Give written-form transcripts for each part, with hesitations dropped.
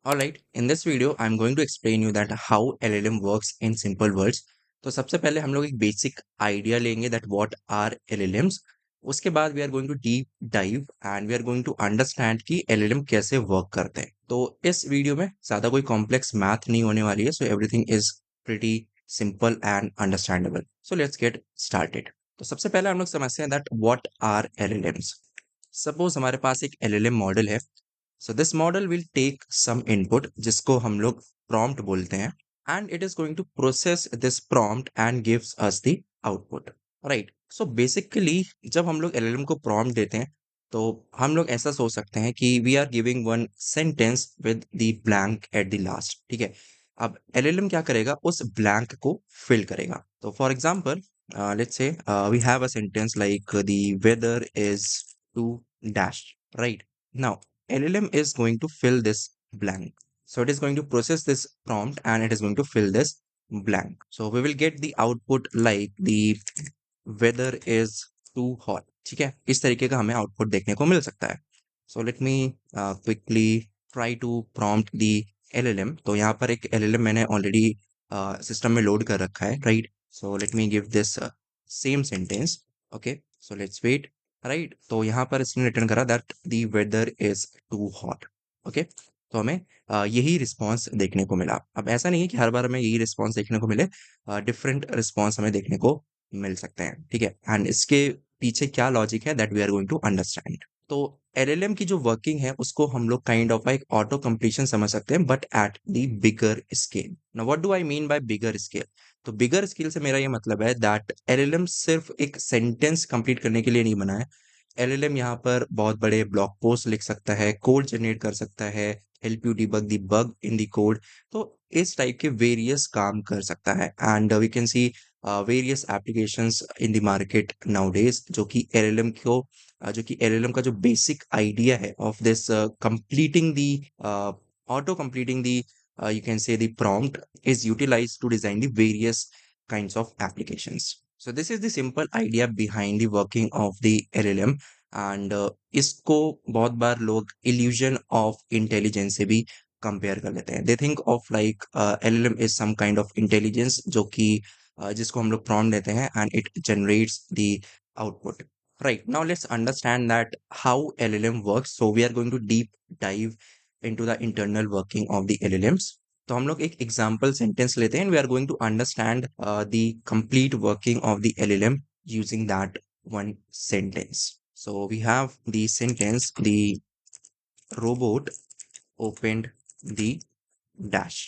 Alright, in this video I'm going to explain you that how LLM works in simple words. तो सबसे पहले हम लोग एक बेसिक आइडिया लेंगे that what are LLMs. उसके बाद we are going to deep dive and we are going to understand कि LLM कैसे वर्क करते हैं. तो इस वीडियो में ज़्यादा कोई कॉम्प्लेक्स मैथ नहीं होने वाली है, so everything is pretty simple and understandable. So let's get started. तो सबसे पहले हम लोग समझते हैं that what are LLMs. Suppose हमारे पास एक LLM मॉडल है. So this model will take some input जिसको हम लोग prompt बोलते हैं and it is going to process this prompt and gives us the output. Right. So basically जब हम लोग LLM को prompt देते हैं तो हम लोग ऐसा सोच सकते हैं कि we are giving one sentence with the blank at the last. ठीक है. अब LLM क्या करेगा उस blank को fill करेगा. तो for example, let's say we have a sentence like the weather is to dash. Right. Now LLM is going to fill this blank. So it is going to process this prompt and it is going to fill this blank. So we will get the output like the weather is too hot. ठीक है, इस तरीके का हमें output देखने को मिल सकता है. So let me quickly try to prompt the LLM. तो यहाँ पर एक LLM मैंने already सिस्टम में लोड कर रखा है, right? So let me give this same sentence. Okay, so let's wait. Right, तो यहाँ पर इसने रिटर्न करा that the weather is too hot. Okay, तो हमें यही रिस्पॉन्स देखने को मिला. अब ऐसा नहीं है कि हर बार हमें यही रिस्पॉन्स देखने को मिले, डिफरेंट रिस्पॉन्स हमें देखने को मिल सकते हैं. ठीक है, एंड इसके पीछे क्या लॉजिक है that we are going to understand. तो एलएलएम की जो वर्किंग है उसको हम लोग काइंड ऑफ एक ऑटो कंप्लीशन समझ सकते हैं but at the bigger scale. Now what do I mean by bigger scale? तो बिगर स्केल से मेरा ये मतलब है दैट एलएलएम सिर्फ एक सेंटेंस कंप्लीट करने के लिए नहीं बना है. एलएलएम यहाँ पर बहुत बड़े ब्लॉग पोस्ट लिख सकता है, कोड जनरेट कर सकता है, help you debug the bug in the code. तो इस टाइप के वेरियस काम कर सकता है and we can see various applications in the market nowadays जो कि एलएलएम का जो बेसिक आइडिया है of this completing the auto completing the you can say the prompt is utilized to design the various kinds of applications. So this is the simple idea behind the working of the LLM and इसको बहुत बार लोग illusion of intelligence से भी compare कर लेते हैं. They think of like LLM is some kind of intelligence जो कि जिसको हम लोग prompt देते हैं and it generates the output. Right, now let's understand that how LLM works. So we are going to deep dive into the internal working of the LLMs. तो हम लोग एक एग्जाम्पल सेंटेंस लेते हैं and we are going to understand the complete working of the LLM using that one sentence. So we have the sentence, the robot opened the dash.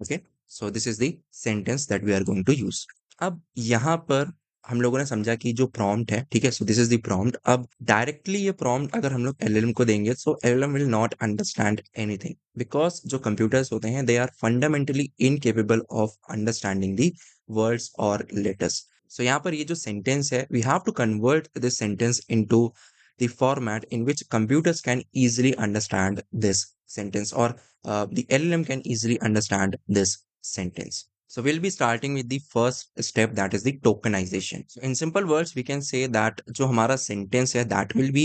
Okay, so this is the sentence that we are going to use. अब यहाँ पर हम लोगों ने समझा कि जो prompt है, ठीक है, so this is the prompt. अब डायरेक्टली ये प्रॉम्प्ट अगर हम लोग एलएलएम को देंगे so LLM will not understand anything because जो कंप्यूटर्स होते हैं they are fundamentally incapable of understanding the words और लेटर्स. सो यहाँ पर ये जो सेंटेंस है we have to convert this sentence into the format in which computers can easily understand this sentence or the LLM can easily understand this sentence. So we'll be starting with the first step, that is the tokenization. So in simple words, we can say that जो हमारा sentence है that will be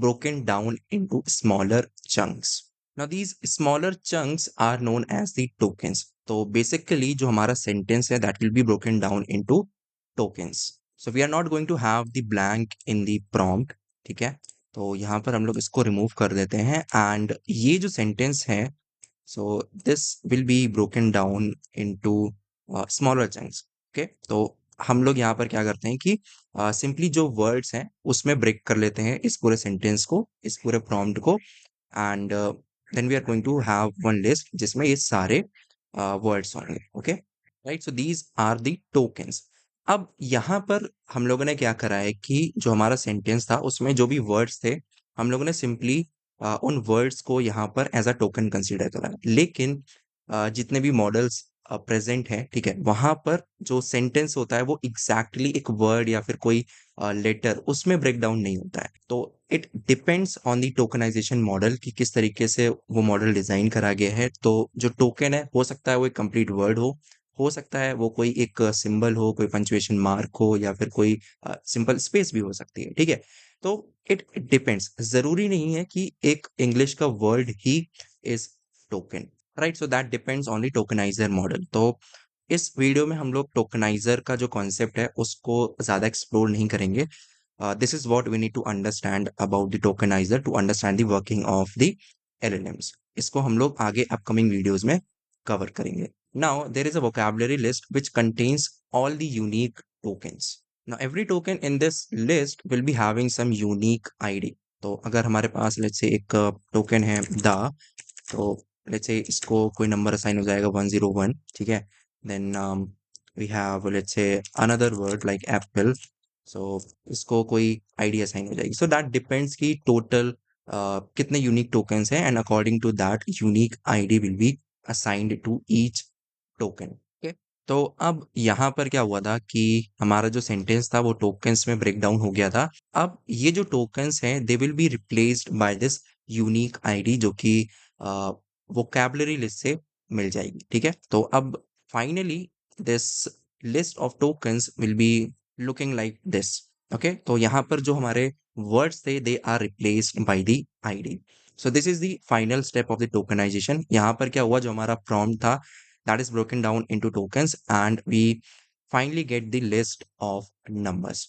broken down into smaller chunks. Now these smaller chunks are known as the tokens. तो basically जो हमारा sentence है that will be broken down into tokens. So we are not going to have the blank in the prompt. ठीक है, तो यहाँ पर हम लोग इसको रिमूव कर देते हैं एंड ये जो सेंटेंस है so this will be broken down into smaller chunks. Okay, तो हम लोग यहाँ पर क्या करते हैं कि सिंपली जो वर्ड्स हैं उसमें ब्रेक कर लेते हैं इस पूरे सेंटेंस को, इस पूरे प्रॉम्प्ट को and then we are going to have one list जिसमें ये सारे वर्ड्स होंगे. Okay, right, so these are the tokens. अब यहाँ पर हम लोगों ने क्या करा है कि जो हमारा सेंटेंस था उसमें जो भी वर्ड्स थे हम लोगों ने सिंपली उन वर्ड्स को यहाँ पर एज अ टोकन कंसीडर करा. लेकिन जितने भी मॉडल्स प्रेजेंट हैं, ठीक है, वहां पर जो सेंटेंस होता है वो एग्जैक्टली एक वर्ड या फिर कोई लेटर उसमें ब्रेक डाउन नहीं होता है. तो it depends on the tokenization model कि किस तरीके से वो मॉडल डिजाइन करा गया है. तो जो टोकन है हो सकता है वो एक कंप्लीट वर्ड हो सकता है वो कोई एक सिंबल हो, कोई पंचुएशन मार्क हो या फिर कोई सिंपल स्पेस भी हो सकती है. ठीक है, तो इट डिपेंड्स. जरूरी नहीं है कि एक इंग्लिश का वर्ड ही is token. Right? So that depends on the tokenizer model. तो इस वीडियो में हम लोग टोकनाइजर का जो कॉन्सेप्ट है उसको ज़्यादा एक्सप्लोर नहीं करेंगे। This is what we need to understand about the tokenizer to understand the working of the LLMs. इसको हम लोग आगे अपकमिंग वीडियोस में कवर करेंगे। Now there is a vocabulary list which contains all the unique tokens. Now every token in this list will be having some unique ID. तो अगर हमारे पास let's say एक टोकन है द, तो let's say इसको कोई number assign हो जाएगा 101, ठीक है। Then we have let's say another word like apple, so इसको कोई आईडी असाइन हो जाएगी। सो दैट डिपेंड्स कि टोटल कितने यूनिक टोकन्स हैं, and according to that unique ID will be assigned to each token. तो अब यहाँ पर क्या हुआ था कि हमारा जो सेंटेंस था वो टोकन्स में ब्रेक डाउन हो गया था। अब ये जो टोकन्स हैं they will be replaced by this unique ID जो कि वोकैबुलरी लिस्ट से मिल जाएगी, ठीक है। तो अब finally this list of tokens will be looking like this. Okay, तो यहाँ पर जो हमारे वर्ड्स थे they are replaced by the ID. So this is the final step of the tokenization. यहाँ पर क्या हुआ, जो हमारा प्रॉम्प्ट था that is broken down into tokens, and we finally get the list of numbers.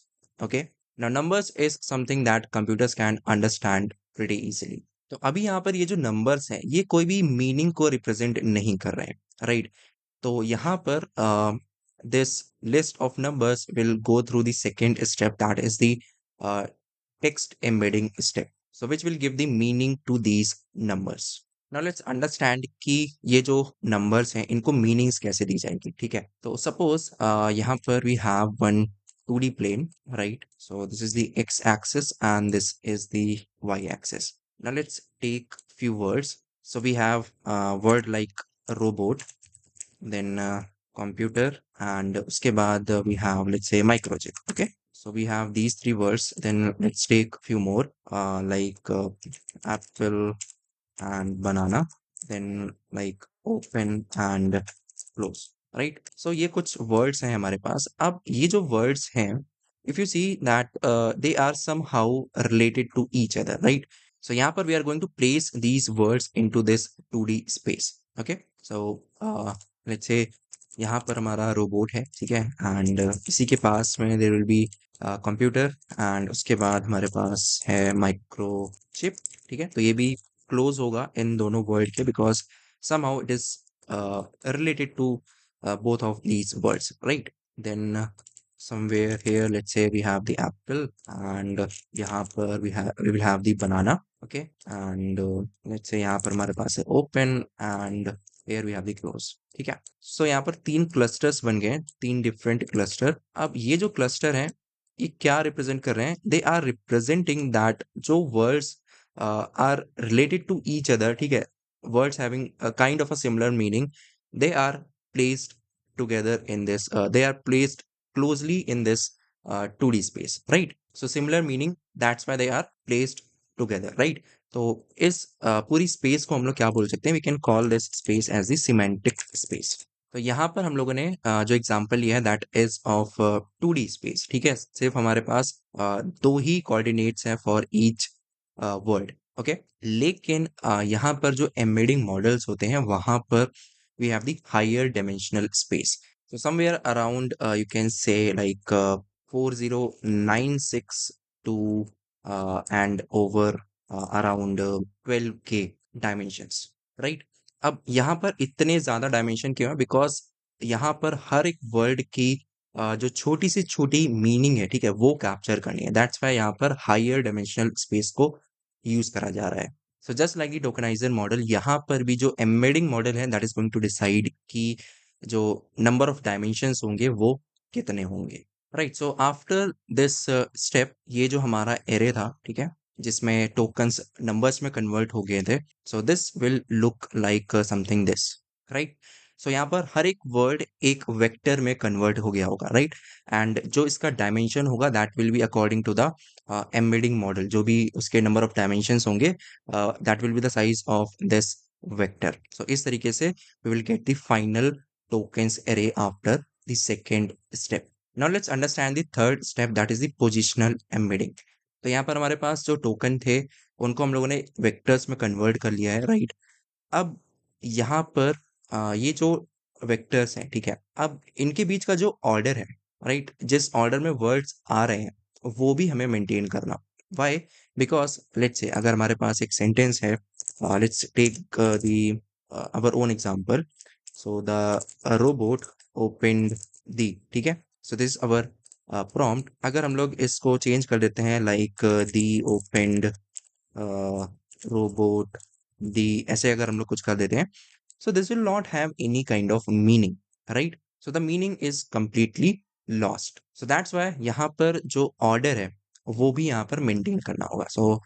Okay, now numbers is something that computers can understand pretty easily. तो अभी यहाँ पर ये जो numbers हैं ये कोई भी meaning को represent नहीं कर रहे हैं, right? तो यहाँ पर this list of numbers will go through the second step, that is the uh, text embedding step, so which will give the meaning to these numbers. Now let's understand कि ये जो नंबर्स हैं इनको meanings कैसे दी जाएगी, ठीक है। तो सपोज यहाँ पर we have one 2D plane, right? So this is the x axis and this is the y axis. Now let's take few words. So we have word like robot, then computer, and उसके बाद we have let's say microchip. Okay, so we have these three words. Then let's take few more like apple and banana, then like open and close, right? So ये कुछ words हैं हमारे पास। अब ये जो words हैं, if you see that they are somehow related to each other, right? So यहाँ पर we are going to place these words into this 2D space. Okay, so let's say यहाँ पर हमारा रोबोट है, ठीक है, एंड इसी के पास में there will be computer, and उसके बाद हमारे पास है माइक्रोचिप, ठीक है। तो ये भी क्लोज होगा इन दोनों वर्ड के, because somehow it is related to both of these words, right? Then somewhere here, let's say we have the apple, and यहाँ पर we will have the banana, okay, and let's say यहाँ पर हमारे पास है open, and here we have the close, ठीक है। सो यहाँ पर तीन क्लस्टर्स बन गए हैं, तीन डिफरेंट क्लस्टर। अब ये जो क्लस्टर हैं ये क्या रिप्रेजेंट कर रहे हैं? दे आर रिप्रेजेंटिंग दैट जो words are related to each other, ठीक है, words having a kind of a similar meaning, they are placed together in this they are placed closely in this 2D space, right? So similar meaning, that's why they are placed together, right? तो इस पूरी space को हम लोग क्या बोल सकते हैं? We can call this space as the semantic space. तो यहाँ पर हम लोगों ने जो एग्जांपल लिया है that is of 2D space, ठीक है। सिर्फ हमारे पास दो ही कोऑर्डिनेट्स हैं फॉर ईच वर्ड, ओके। लेकिन यहाँ पर जो एम्बेडिंग मॉडल्स होते हैं वहां पर we have the higher dimensional space. So somewhere around you can say like 4096 to and over around 12K dimensions, right? अब यहाँ पर इतने ज्यादा डायमेंशन क्यों है? बिकॉज यहाँ पर हर एक वर्ड की जो छोटी से छोटी मीनिंग है, ठीक है, वो कैप्चर करनी है। दैट्स वाई यहाँ पर हायर डायमेंशनल स्पेस को यूज करा जा रहा है। So just like the tokenizer model, यहाँ पर भी जो एम्बेडिंग मॉडल है that is going to decide कि जो नंबर ऑफ डायमेंशंस होंगे वो कितने होंगे, right? So after this step, ये जो हमारा एरे था, ठीक है, जिसमें टोकन्स नंबर्स में कन्वर्ट हो गए थे, so this will look like something this, right? So यहाँ पर हर एक वर्ड एक वेक्टर में कन्वर्ट हो गया होगा, राइट? एंड जो इसका डायमेंशन होगा that will be according to the embedding model, जो भी उसके नंबर ऑफ डायमेंशंस होंगे that will be the size of this vector. So इस तरीके से we will get the final tokens array after the second step. Now let's understand the third step, that is the positional embedding. तो यहाँ पर हमारे पास जो token थे उनको हम लोगों ने वेक्टर्स में कन्वर्ट कर लिया है, राइट? अब यहाँ पर ये जो वेक्टर्स हैं, ठीक है? अब इनके बीच का जो ऑर्डर है, राइट? जिस ऑर्डर में वर्ड्स आ रहे हैं, वो भी हमें मेंटेन करना। व्हाई? बिकॉज़ लेट्स से अगर हमारे पास एक सेंटेंस है, let's take our own example. So the robot opened the, ठीक है? So this is our prompt. अगर हम लोग इसको चेंज कर देते हैं like the opened robot the, ऐसे अगर हम लोग कुछ कर देते हैं, so this will not have any kind of meaning, right? So the meaning is completely lost. So that's why यहाँ पर जो order है वो भी यहाँ पर maintain करना होगा। So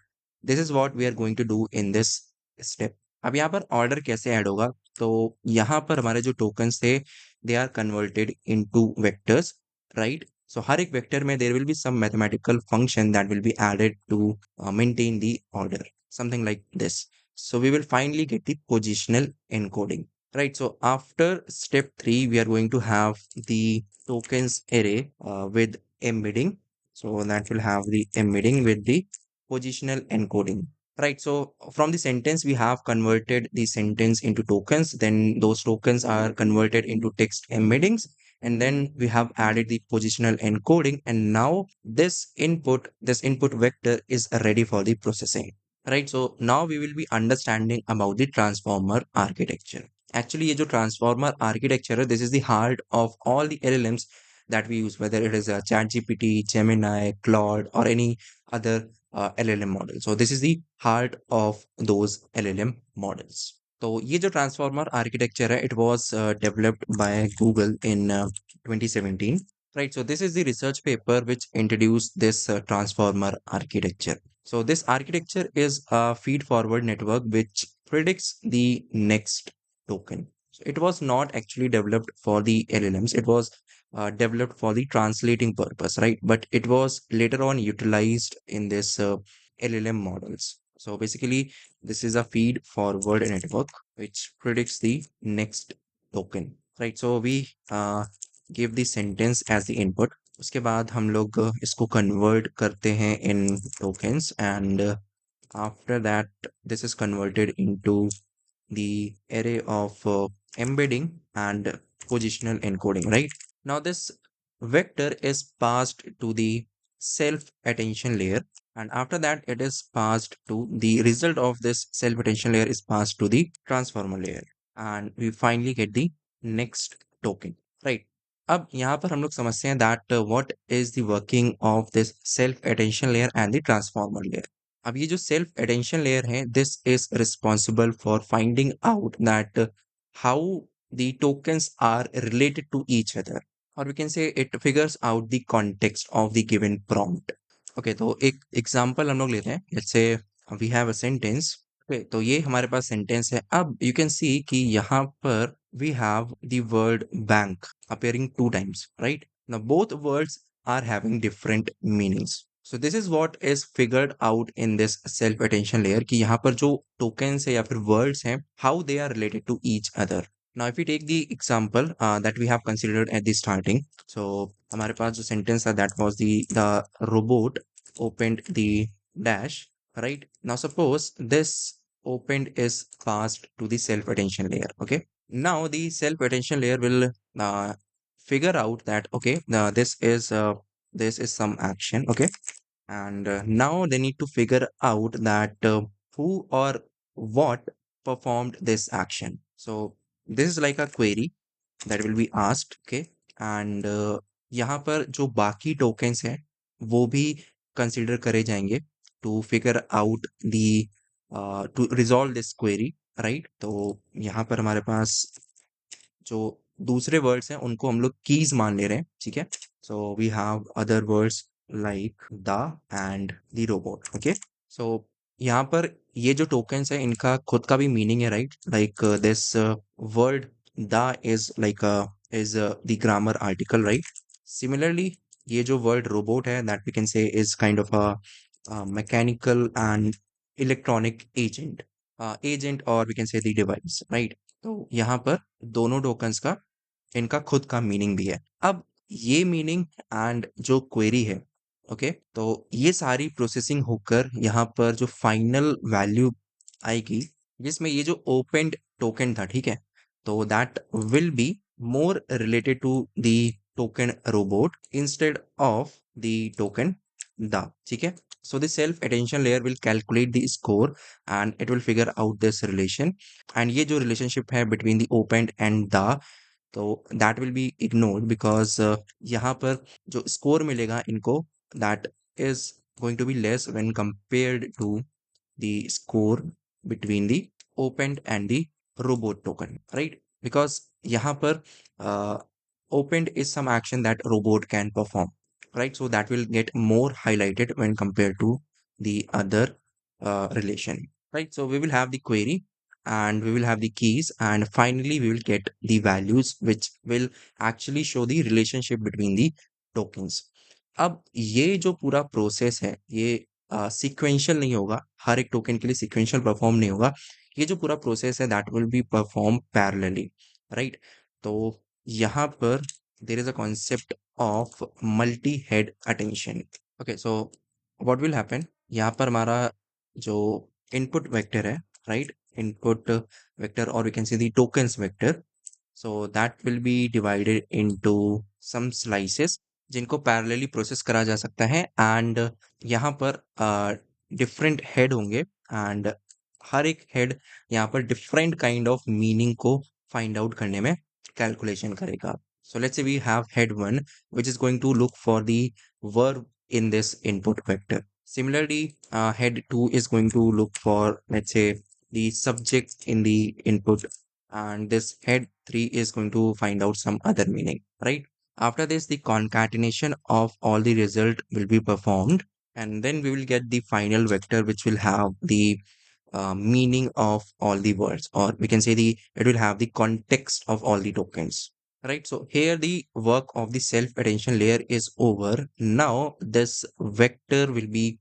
this is what we are going to do in this step. अब यहाँ पर order कैसे ऐड होगा? तो यहाँ पर हमारे जो tokens थे, they are converted into vectors, right? So हर एक vector में there will be some mathematical function that will be added to maintain the order, something like this. So we will finally get the positional encoding, right? So after step 3, we are going to have the tokens array with embedding. So that will have the embedding with the positional encoding, right? So from the sentence, we have converted the sentence into tokens. Then those tokens are converted into text embeddings. And then we have added the positional encoding. And now this input vector is ready for the processing. Right, so now we will be understanding about the transformer architecture. Actually, ये जो transformer architecture है, this is the heart of all the LLMs that we use, whether it is a ChatGPT, Gemini, Claude, or any other LLM model. So this is the heart of those LLM models. तो ये जो transformer architecture है, it was developed by Google in 2017. Right, so this is the research paper which introduced this transformer architecture. So this architecture is a feed-forward network which predicts the next token. So it was not actually developed for the LLMs. It was developed for the translating purpose, right? But it was later on utilized in this LLM models. So basically, this is a feed-forward network which predicts the next token, right? So we give the sentence as the input. उसके बाद हम लोग इसको convert करते हैं इन tokens, and after that this is converted into the array of embedding and positional encoding, right? Now this vector is passed to the self attention layer, and after that it is passed to the result of this self attention layer is passed to the transformer layer, and we finally get the next token, right? अब यहाँ पर हम लोग समझते हैं that what is the working of this self attention layer and the transformer layer. अब ये जो सेल्फ अटेंशन लेयर है, this is responsible for finding out that how the tokens are related to each other, और we can say it figures out the context of the given prompt. Okay, तो एक example हम लोग लेते हैं। Let's say we have a sentence. Okay, तो ये हमारे पास सेंटेंस है। अब यू कैन सी कि यहाँ पर we have the word bank appearing two times, right? Now both words are having different meanings. So this is what is figured out in this self attention layer कि यहाँ पर जो tokens है या फिर words हैं, how they are related to each other. Now if we take the example that we have considered at the starting, so हमारे पास जो sentence है that was the robot opened the dash, right? Now suppose this opened is passed to the self attention layer. Okay, now the self attention layer will figure out that okay, this is some action. Okay, and now they need to figure out that who or what performed this action. So this is like a query that will be asked. Okay, and यहाँ पर जो बाकी tokens हैं वो भी consider करे जाएंगे to figure out the to resolve this query, right? तो यहाँ पर हमारे पास जो दूसरे वर्ड्स हैं उनको हम लोग कीज मान ले रहे हैं, ठीक है? So we have other words like the and the robot. Okay, so यहाँ पर ये जो टोकन्स है इनका खुद का भी मीनिंग है, right? Like this word the is like is the grammar article, right? Similarly ये जो वर्ड रोबोट है that we can say is kind of a mechanical and electronic agent और we can say the device, right? तो यहाँ पर दोनों tokens का इनका खुद का मीनिंग भी है। अब ये मीनिंग एंड जो क्वेरी है, ओके, तो ये सारी प्रोसेसिंग होकर यहाँ पर जो फाइनल वैल्यू आएगी, जिसमें ये जो ओपन टोकन था, ठीक है? तो that will be more related to the token robot instead of the token the, ठीक है? So the self attention layer will calculate the score and it will figure out this relation. And ये जो relationship है between the opened and the, तो that will be ignored because यहाँ पर जो score मिलेगा इनको, that is going to be less when compared to the score between the opened and the robot token, right? Because यहाँ पर opened is some action that robot can perform, right? So that will get more highlighted when compared to the other relation, right? So we will have the query and we will have the keys and finally we will get the values which will actually show the relationship between the tokens. अब ये जो पूरा process है ये sequential नहीं होगा, हर एक token के लिए सीक्वेंशियल परफॉर्म नहीं होगा। ये जो पूरा प्रोसेस है that will be perform parallelly, right? तो यहाँ पर there is a concept of multi head attention. Okay, so what will happen, यहाँ पर हमारा जो इनपुट वेक्टर है, राइट? इनपुट वेक्टर और we can see the tokens vector, so that will be divided into some slices जिनको parallelly process करा जा सकता है एंड यहाँ पर डिफरेंट हेड होंगे एंड हर एक हेड यहाँ पर डिफरेंट काइंड ऑफ मीनिंग को फाइंड आउट करने में कैलकुलेशन करेगा. So let's say we have head 1 which is going to look for the verb in this input vector. Similarly, head 2 is going to look for, let's say, the subject in the input, and this head 3 is going to find out some other meaning, right? After this, the concatenation of all the result will be performed, and then we will get the final vector which will have the meaning of all the words, or we can say the it will have the context of all the tokens, right? So here the work of the self attention layer is over. Now this vector will be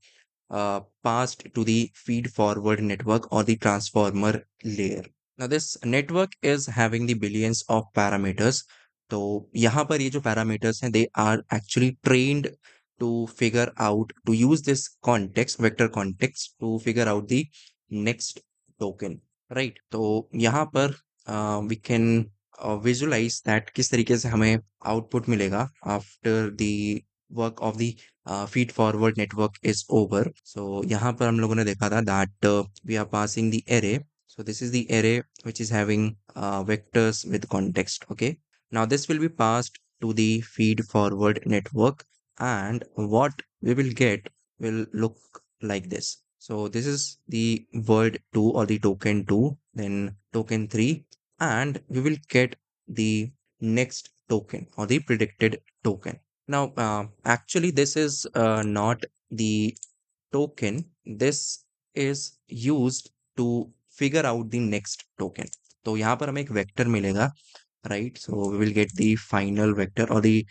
passed to the feed forward network or the transformer layer. Now this network is having the billions of parameters. तो यहाँ पर ये जो parameters हैं they are actually trained to figure out, to use this context, vector context, to figure out the next token, right? तो यहाँ पर we can visualize that किस तरीके से हमें output मिलेगा after the work of the feed forward network is over. So यहाँ पर हम लोगों ने देखा था that we are passing the array. So this is the array which is having vectors with context. Okay. Now this will be passed to the feed forward network, and what we will get will look like this. So this is the word 2 or the token 2, then token 3, and we will get the next token or the predicted token. Now, actually, this is not the token. This is used to figure out the next token. तो यहाँ पर हमें एक vector मिलेगा, right? So we will get the final vector or the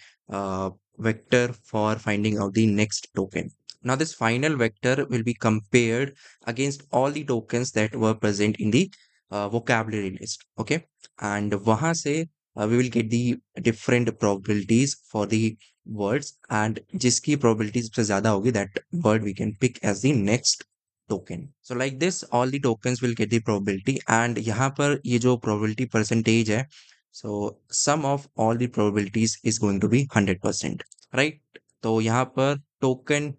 vector for finding out the next token. Now this final vector will be compared against all the tokens that were present in the vocabulary list. Okay, and वहां से we will get the different probabilities for the words, and जिसकी probability सबसे ज्यादा होगी that word we can pick as the next token. So like this all the tokens will get the probability, and यहाँ पर ये जो probability percentage है, so sum of all the probabilities is going to be 100%, right? तो यहाँ पर token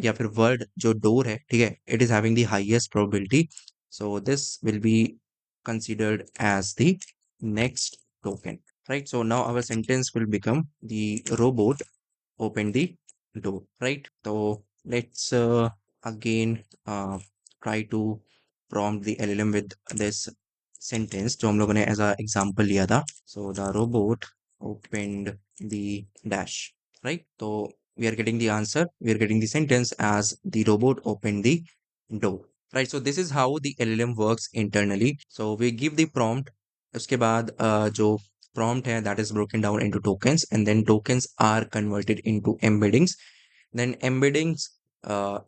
या फिर word जो door है, ठीक है, it is having the highest probability, so this will be considered as the next token, right? So now our sentence will become the robot open the door, right? So let's again try to prompt the LLM with this sentence जो हम लोगों ने as a example लिया था. So the robot opened the dash, right? So we are getting the answer. We are getting the sentence as the robot opened the door, right? So this is how the LLM works internally. So we give the prompt. उसके बाद जो prompt है that is broken down into tokens, and then tokens are converted into embeddings, then embeddings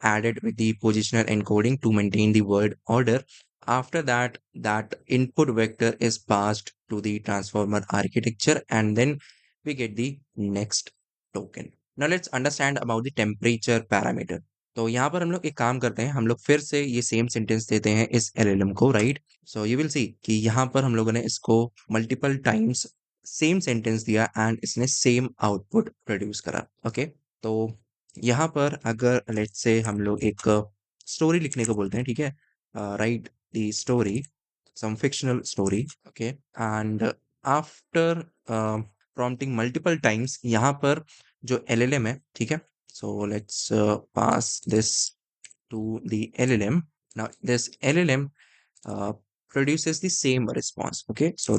added with the positional encoding to maintain the word order. After that, that input vector is passed to the transformer architecture, and then we get the next token. Now let's understand about the temperature parameter. तो यहाँ पर हम लोग एक काम करते हैं, हम लोग फिर से ये सेम सेंटेंस देते हैं इस एलएलएम को, right? So you will see कि यहाँ पर हम लोगों ने इसको मल्टीपल टाइम्स सेम सेंटेंस दिया एंड इसने सेम आउटपुट प्रोड्यूस करा। ओके, तो यहाँ पर अगर लेट्स से हम लोग एक स्टोरी लिखने को बोलते हैं, ठीक है, write the story, some fictional story, okay, and after prompting multiple times, यहाँ पर जो एलएलएम है, ठीक है, so let's pass this to the LLM. Now this LLM uh, produces the same response. Okay, so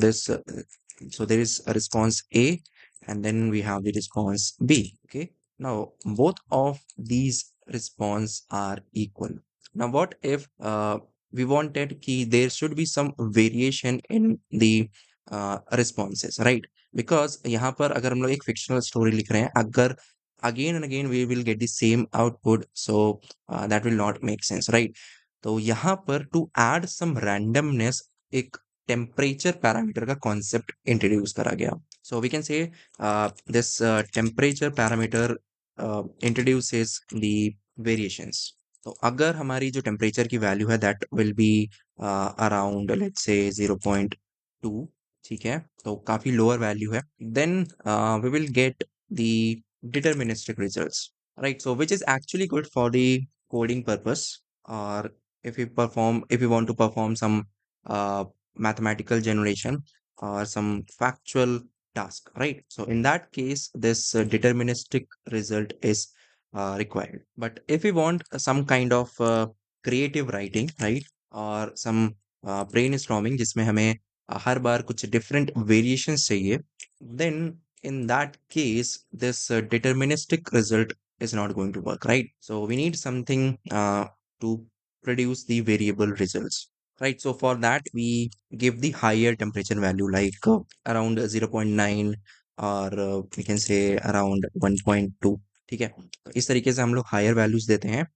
so there is a response A, and then we have the response B. Okay, now both of these response are equal. Now what if we wanted key there should be some variation in the responses, right? Because यहाँ पर अगर हम लोग एक fictional story लिख रहे हैं, अगर again and again we will get the same output, so that will not make sense, right? तो यहाँ पर टू एड सम रैंडमनेस एक टेम्परेचर पैरामीटर का कॉन्सेप्ट इंट्रोड्यूस करा गया। So we can say this temperature parameter introduces the variations. तो अगर हमारी जो टेम्परेचर की वैल्यू है that will be around let's say 0.2, ठीक है, तो काफी लोअर वैल्यू है, then we will get the deterministic results, right? So which is actually good for the coding purpose, or if we want to perform some mathematical generation or some factual task, right? So in that case this deterministic result is required. But if we want some kind of creative writing, right, or some brainstorming जिसमें हमें हर बार कुछ different variations चाहिए, then in that case this deterministic result is not going to work, right? So we need something to produce the variable results, right? So for that we give the higher temperature value like around 0.9, or we can say around 1.2, ठीक है? तो इस तरीके से हम लोग higher values देते हैं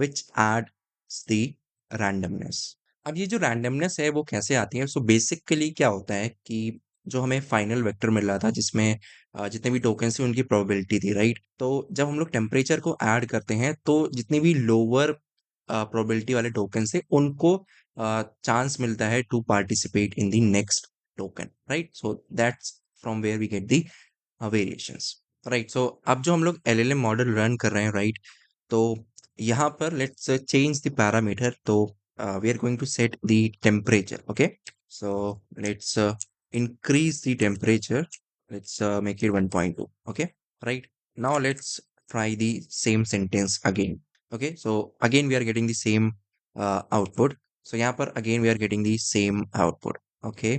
which adds the randomness। अब ये जो रैंडमनेस है वो कैसे आती है? सो बेसिकली क्या होता है कि जो हमें फाइनल वेक्टर मिल रहा था जिसमें जितने भी टोकन्स थे उनकी प्रोबेबिलिटी थी, राइट? तो जब हम लोग टेम्परेचर को ऐड करते हैं तो जितने भी लोअर प्रोबेबिलिटी वाले टोकन्स थे उनको चांस मिलता है to participate in the next token, right? So that's from where we get the variations, right? So अब जो हम लोग एलएलएम मॉडल रन कर रहे हैं, राइट, तो यहाँ पर लेट्स चेंज द पैरामीटर। तो we are going to set the temperature, okay? So let's increase the temperature. Let's make it 1.2, okay? Right, now let's try the same sentence again, okay? So again we are getting the same output, so यहाँ पर again we are getting the same output, okay?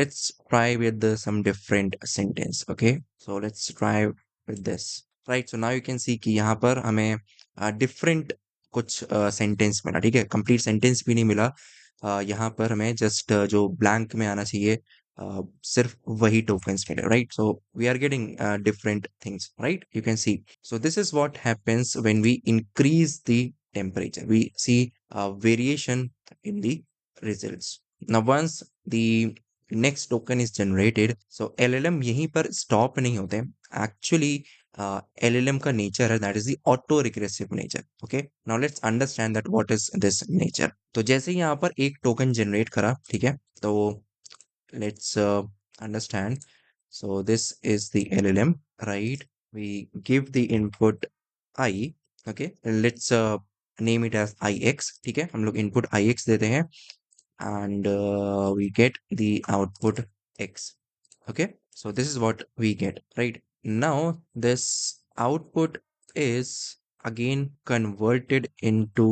Let's try with some different sentence, okay? So let's try with this, right? So now you can see कि यहाँ पर हमें different कुछ sentence मिला, ठीक है, कंप्लीट सेंटेंस भी नहीं मिला। यहाँ पर हमें जस्ट जो ब्लैंक में आना चाहिए सिर्फ वही टोकन्स मिले, right? So we are getting different things, right? You can see, so this is what happens when we increase the temperature, we see variation in the results. Now once the next token is generated, so LLM यहीं पर stop नहीं होते। Actually LLM का nature है that is the auto regressive nature, okay? Now let's understand that what is this nature. तो जैसे ही यहाँ पर एक टोकन जनरेट करा, ठीक है, तो let's understand. So this is the LLM, right? We give the input I, okay, let's name it as IX, ठीक है, हम लोग इनपुट IX देते हैं and we get the output X, okay? So this is what we get, right? Now this output is again converted into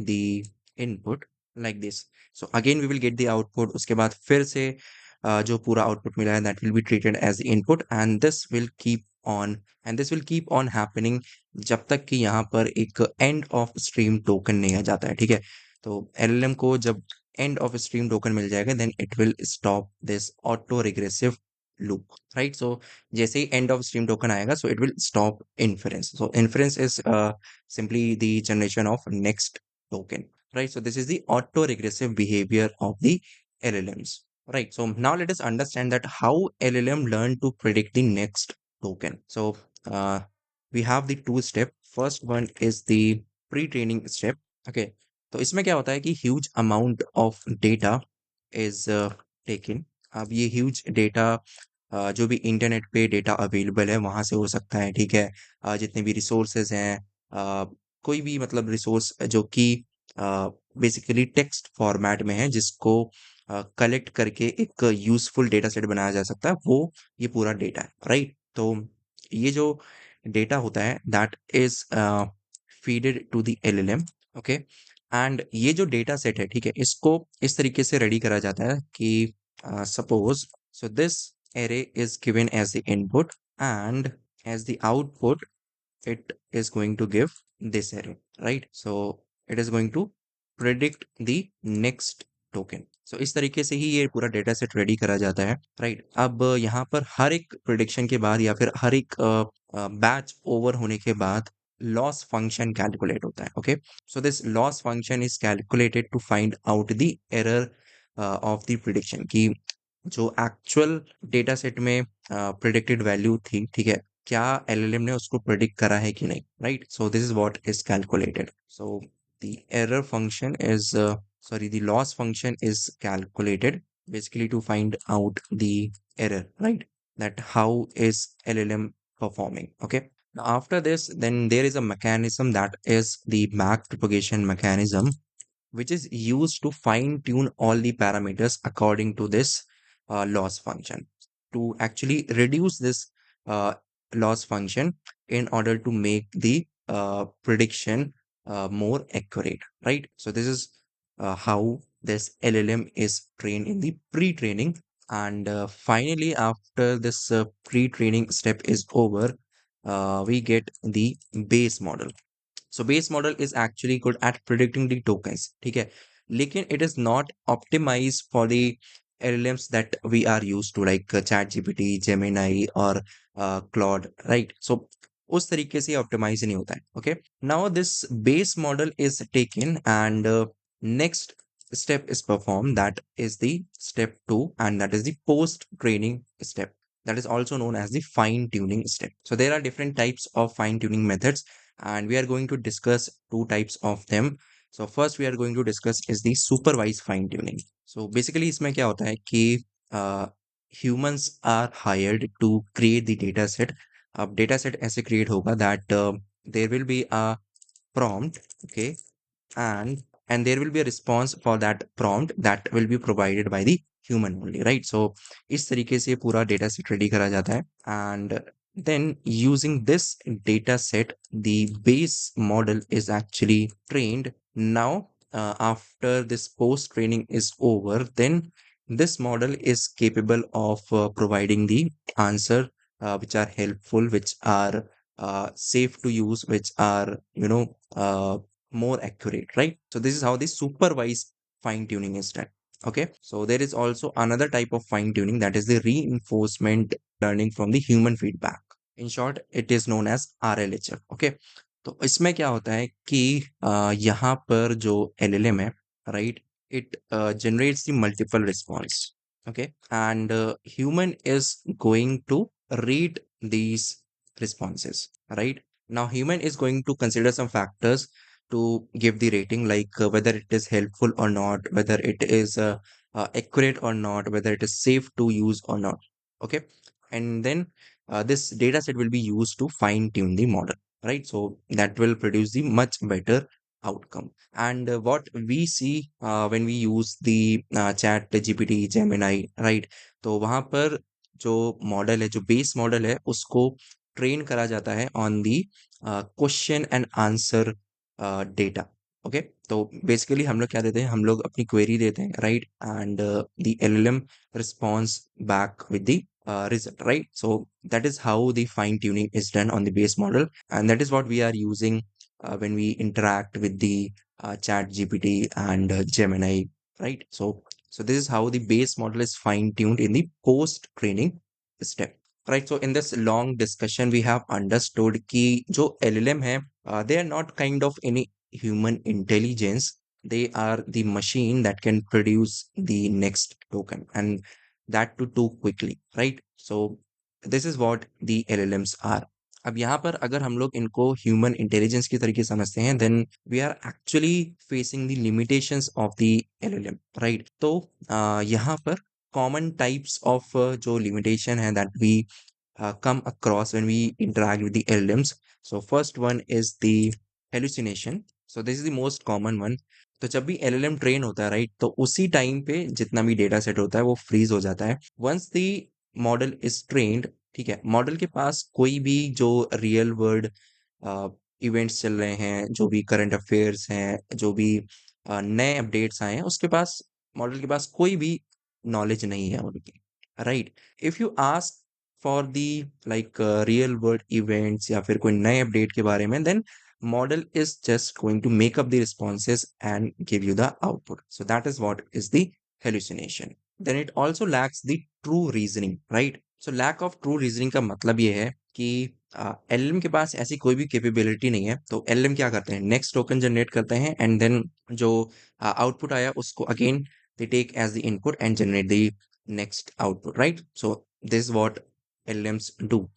the input like this। So again we will get the output, उसके बाद फिर से जो पूरा output मिला है that will be treated as input, and this will keep on happening जब तक कि यहाँ पर एक end of stream token नहीं आ जाता है, ठीक है? तो LLM को जब end of stream token मिल जाएगा then it will stop this auto regressive loop, right? So जैसे ही end of stream token आएगा, so it will stop inference। So inference is simply the generation of next token, right? So this is the auto regressive behavior of the LLMs, right? So now let us understand that how LLM learn to predict the next token। So we have the two step. First one is the pre training step. Okay, तो इसमें क्या होता है कि huge amount of data is taken. अब ये huge data जो भी इंटरनेट पे डेटा अवेलेबल है वहां से हो सकता है, ठीक है। जितने भी रिसोर्सेज हैं, कोई भी मतलब रिसोर्स जो कि बेसिकली टेक्स्ट फॉर्मेट में है, जिसको कलेक्ट करके एक यूजफुल डेटा सेट बनाया जा सकता है, वो ये पूरा डेटा है, राइट। तो ये जो डेटा होता है that is feeded to the LLM. Okay, and ये जो डेटा सेट है, ठीक है, इसको इस तरीके से रेडी करा जाता है कि suppose, so this array is given as the input, and as the output it is going to give this array, right? So it is going to predict the next token. So इस तरीके से ही ये पूरा data set ready करा जाता है, right. अब यहाँ पर हर एक प्रिडिक्शन के बाद या फिर हर एक बैच ओवर होने के बाद लॉस फंक्शन कैलकुलेट होता है। Okay, so this loss function is calculated to find out the error of the prediction, की जो एक्चुअल डेटा सेट में प्रिडिक्टेड वैल्यू थी, ठीक है, क्या एलएलएम ने उसको प्रिडिक्ट करा है कि नहीं, right. So this is what is calculated. So the error function is sorry, the loss function is calculated basically to find out the error, right, that how is LLM performing. Okay, now after this, then there is a mechanism that is the back propagation mechanism, which is used to fine tune all the parameters according to this loss function, to actually reduce this uh, loss function in order to make the prediction more accurate, right. So this is how this LLM is trained in the pre-training. And finally, after this pre-training step is over, we get the base model. So base model is actually good at predicting the tokens, ठीक है, लेकिन it is not optimized for the LLMs that we are used to, like ChatGPT, Gemini और Claude, right? So उस तरीके से optimise नहीं होता है। Okay, now this base model is taken and next step is performed, that is the step 2, and that is the post training step, that is also known as the fine tuning step. So there are different types of fine tuning methods, and we are going to discuss two types of them. So first we are going to discuss is the supervised fine tuning. So basically इसमें क्या होता है कि humans are hired to create the data set. अब data set ऐसे create होगा that there will be a prompt, okay, and there will be a response for that prompt that will be provided by the human only, right. So इस तरीके से पूरा data set ready करा जाता है, and then using this data set the base model is actually trained. Now after this post training is over, then this model is capable of providing the answer which are helpful, which are safe to use, which are more accurate, right. So this is how the supervised fine tuning is done. Okay, so there is also another type of fine tuning, that is the reinforcement learning from the human feedback. In short, it is known as RLHF. Okay, तो इसमें क्या होता है कि यहाँ पर जो LLM है, right, it generates the multiple response. Okay, and human is going to read these responses, right. Now human is going to consider some factors to give the rating, like whether it is helpful or not, whether it is accurate or not, whether it is safe to use or not. Okay, and then this data set will be used to fine tune the model, right. So that will produce the much better outcome. And what we see when we use the chat GPT, Gemini, right, तो वहां पर जो model है, जो base model है, उसको train करा जाता है on the question and answer data. Okay, तो बेसिकली हम लोग क्या देते हैं, हम लोग अपनी क्वेरी देते हैं, right, and the LLM response back with the result, right. So that is how the fine tuning is done on the base model, and that is what we are using when we interact with the chat GPT and Gemini, right. So this is how the base model is fine tuned in the post training step, right. So in this long discussion we have understood कि जो LLM है, they are not kind of any human intelligence. They are the machine that can produce the next token, and that too quickly, right. So this is what the LLMs are. अब यहाँ पर अगर हम लोग इनको human intelligence की तरीके समझते हैं, then we are actually facing the limitations of the LLM, right? तो यहाँ पर कॉमन टाइप्स ऑफ जो लिमिटेशन है that we come across when we interact with the LLMs. So first one is the hallucination. So this is the most common one. तो जब भी LLM train होता है, राइट, तो उसी टाइम पे जितना भी डेटा सेट होता है वो फ्रीज हो जाता है once the model is trained. ठीक है, मॉडल के पास कोई भी जो रियल वर्ल्ड इवेंट्स चल रहे हैं, जो भी करंट अफेयर्स हैं, जो भी नए अपडेट्स आए हैं, उसके पास, मॉडल के पास कोई भी नॉलेज नहीं है उनकी, right? If you ask for the like real world events या फिर कोई नए अपडेट के बारे में, then model is just going to make up the responses and give you the output. So that is what is the hallucination. Then it also lacks the true reasoning, right? So lack of true reasoning का मतलब ये है कि LLM के पास ऐसी कोई भी capability नहीं है। तो एलएलएम क्या करते हैं, नेक्स्ट टोकन जनरेट करते हैं एंड देन जो आउटपुट आया उसको again they take as the input and generate the next output, right? So this what LLMs do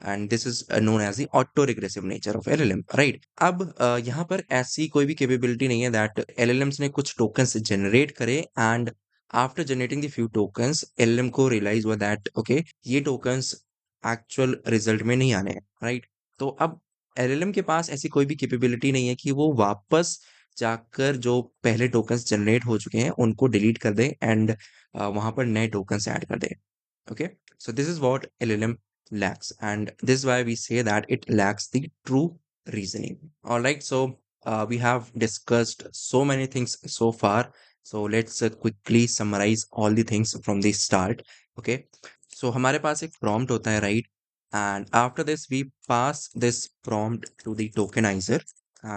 and this is known as the auto regressive nature of LLM, right? अब यहाँ पर ऐसी कोई भी capability नहीं है दैट एलएलएम्स ने कुछ टोकन्स जनरेट करे and after generating the few tokens LLM को रियलाइज हुआ दैट ओके, ये टोकन्स एक्चुअल रिजल्ट में नहीं आने हैं, राइट? तो अब एलएलएम के पास ऐसी कोई भी कैपेबिलिटी नहीं है कि वो वापस जाकर जो पहले टोकन्स जनरेट हो चुके हैं उनको डिलीट कर दे एंड वहां पर नए टोकन्स ऐड कर दे। Okay, so this is what LLM lacks, and this is why we say that it lacks the true reasoning. All right, so we have discussed so many things so far. So let's quickly summarize all the things from the start. Okay, so हमारे पास एक prompt होता है, right? And after this, we pass this prompt to the tokenizer,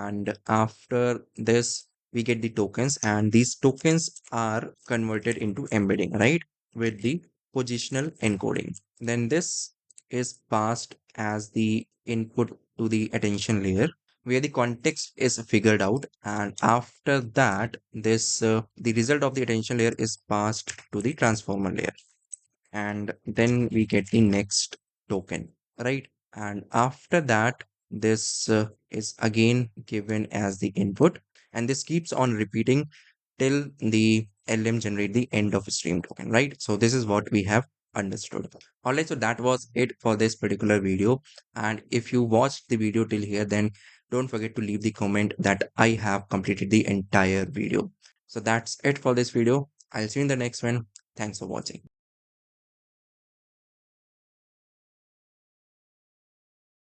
and after this, we get the tokens, and these tokens are converted into embedding, right? With the positional encoding. Then this is passed as the input to the attention layer where the context is figured out, and after that this the result of the attention layer is passed to the transformer layer, and then we get the next token, right? And after that this is again given as the input, and this keeps on repeating till the LM generate the end of stream token, right? So this is what we have understood. All right, so that was it for this particular video. And if you watched the video till here, then don't forget to leave the comment that I have completed the entire video. So that's it for this video. I'll see you in the next one. Thanks for watching.